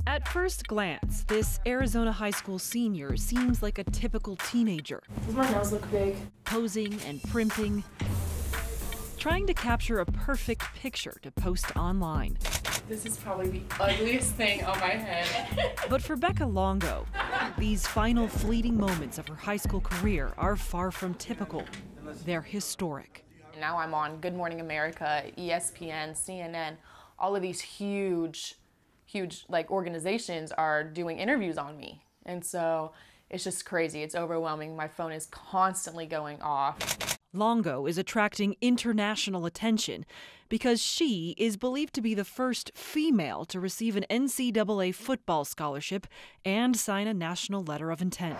At first glance, this Arizona high school senior seems like a typical teenager. Does my nose look big? Posing and primping, trying to capture a perfect picture to post online. This is probably the ugliest thing on my head. But for Becca Longo, these final fleeting moments of her high school career are far from typical. They're historic. Now I'm on Good Morning America, ESPN, CNN, all of these huge like organizations are doing interviews on me. And so it's just crazy. It's overwhelming. My phone is constantly going off. Longo is attracting international attention because she is believed to be the first female to receive an NCAA football scholarship and sign a national letter of intent.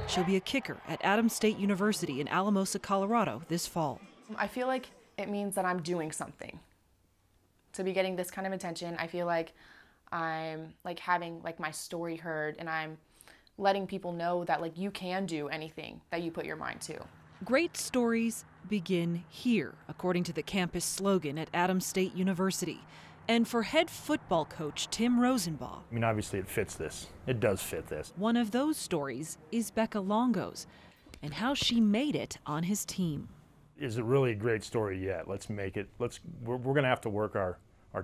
She'll be a kicker at Adams State University in Alamosa, Colorado this fall. I feel like it means that I'm doing something. To be getting this kind of attention, I feel like I'm having my story heard, and I'm letting people know that you can do anything that you put your mind to. Great stories begin here, according to the campus slogan at Adams State University. And for head football coach Tim Rosenbaugh, I mean, obviously it fits this. It does fit this. One of those stories is Becca Longo's and how she made it on his team. Is it really a great story yet? Let's make it. We're going to have to work our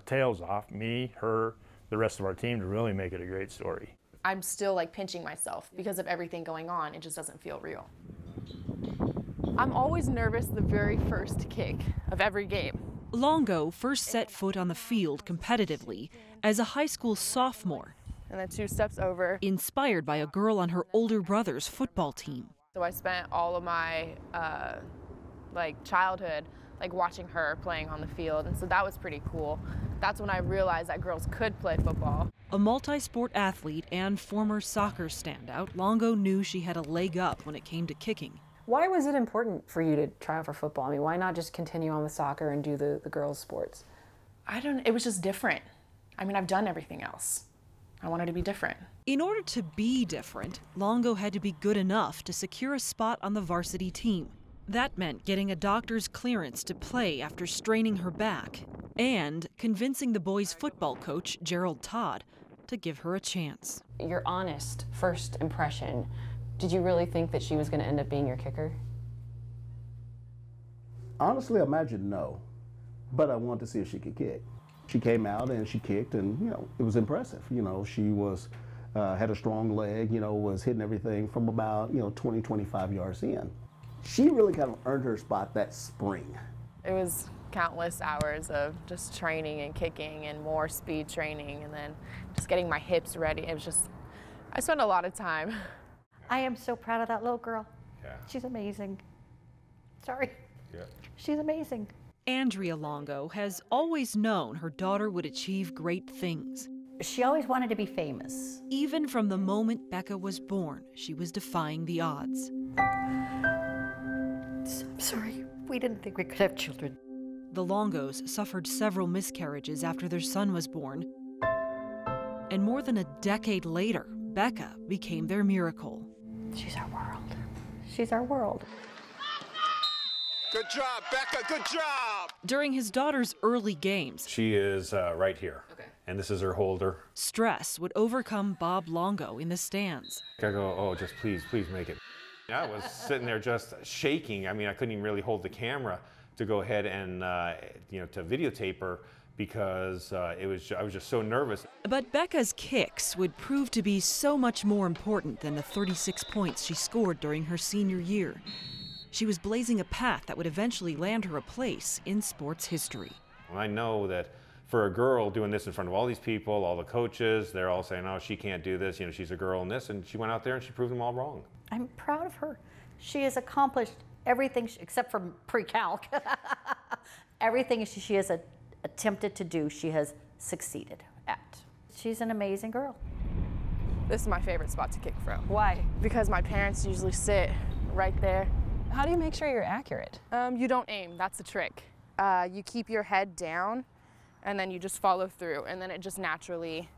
tails off, me, her, the rest of our team, to really make it a great story. I'm still pinching myself because of everything going on. It just doesn't feel real. I'm always nervous the very first kick of every game. Longo first set foot on the field competitively as a high school sophomore. And then 2 steps over. Inspired by a girl on her older brother's football team. So I spent all of my childhood watching her playing on the field, and so that was pretty cool. That's when I realized that girls could play football. A multi-sport athlete and former soccer standout, Longo knew she had a leg up when it came to kicking. Why was it important for you to try out for football? I mean, why not just continue on with soccer and do the girls' sports? It was just different. I mean, I've done everything else. I wanted to be different. In order to be different, Longo had to be good enough to secure a spot on the varsity team. That meant getting a doctor's clearance to play after straining her back and convincing the boys' football coach, Gerald Todd, to give her a chance. Your honest first impression, did you really think that she was going to end up being your kicker? Honestly, I imagine no, but I wanted to see if she could kick. She came out and she kicked, and it was impressive. She was had a strong leg, was hitting everything from about 20, 25 yards in. She really kind of earned her spot that spring. It was countless hours of just training and kicking and more speed training, and then just getting my hips ready. It was just, I spent a lot of time. I am so proud of that little girl. Yeah. She's amazing. Sorry. Yeah. She's amazing. Andrea Longo has always known her daughter would achieve great things. She always wanted to be famous. Even from the moment Becca was born, she was defying the odds. I'm sorry. We didn't think we could have children. The Longos suffered several miscarriages after their son was born. And more than a decade later, Becca became their miracle. She's our world. She's our world. Good job, Becca, good job! During his daughter's early games, She is right here. Okay. And this is her holder. stress would overcome Bob Longo in the stands. I go, oh, just please make it. I was sitting there just shaking. I mean, I couldn't even really hold the camera to go ahead and, to videotape her because I was just so nervous. But Becca's kicks would prove to be so much more important than the 36 points she scored during her senior year. She was blazing a path that would eventually land her a place in sports history. I know that for a girl doing this in front of all these people, all the coaches, they're all saying, oh, she can't do this, she's a girl in this, and she went out there and she proved them all wrong. I'm proud of her. She has accomplished everything except for pre-calc. Everything she has attempted to do, she has succeeded at. She's an amazing girl. This is my favorite spot to kick from. Why? Because my parents usually sit right there. How do you make sure you're accurate? You don't aim, that's the trick. You keep your head down and then you just follow through, and then it just naturally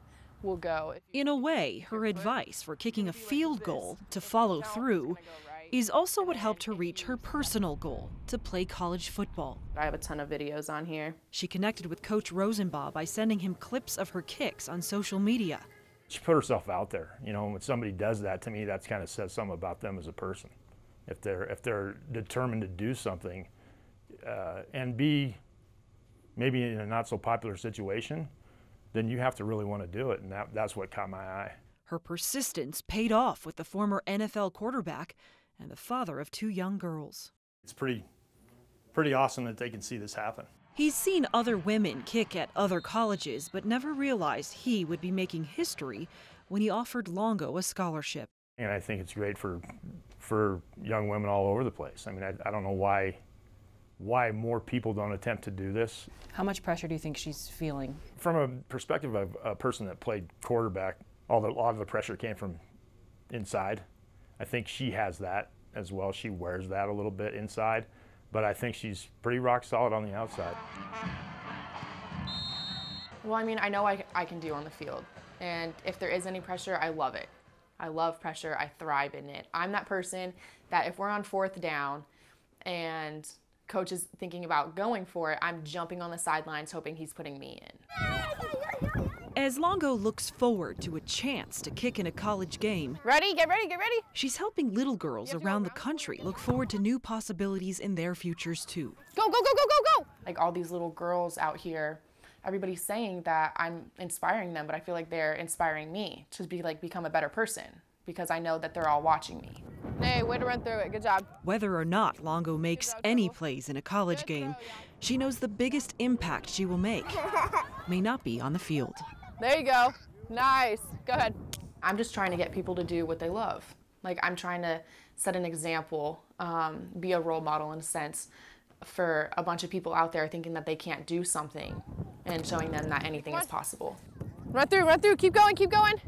will go. In a way, her advice for kicking a field goal to follow through is also what helped her reach her personal goal, to play college football. I have a ton of videos on here. She connected with Coach Rosenbaugh by sending him clips of her kicks on social media. She put herself out there. You know, when somebody does that, to me, that kind of says something about them as a person. If they're determined to do something and be maybe in a not so popular situation, then you have to really want to do it, and that's what caught my eye. Her persistence paid off with the former NFL quarterback and the father of 2 young girls. It's pretty awesome that they can see this happen. He's seen other women kick at other colleges, but never realized he would be making history when he offered Longo a scholarship. And I think it's great for young women all over the place. I mean, I don't know why more people don't attempt to do this. How much pressure do you think she's feeling? From a perspective of a person that played quarterback, a lot of the pressure came from inside. I think she has that as well. She wears that a little bit inside, but I think she's pretty rock solid on the outside. Well, I mean, I know I can do on the field, and if there is any pressure, I love it. I love pressure. I thrive in it. I'm that person that if we're on 4th down and coach is thinking about going for it, I'm jumping on the sidelines hoping he's putting me in. As Longo looks forward to a chance to kick in a college game, Ready? Get ready, get ready. she's helping little girls around the country look forward to new possibilities in their futures too. Go, go, go, go, go, go. Like all these little girls out here, everybody's saying that I'm inspiring them, but I feel like they're inspiring me to become a better person because I know that they're all watching me. Hey, way to run through it. Good job. Whether or not Longo makes any plays in a college game, she knows the biggest impact she will make may not be on the field. There you go. Nice. Go ahead. I'm just trying to get people to do what they love. Like, I'm trying to set an example, be a role model in a sense for a bunch of people out there thinking that they can't do something and showing them that anything is possible. Run through, keep going, keep going.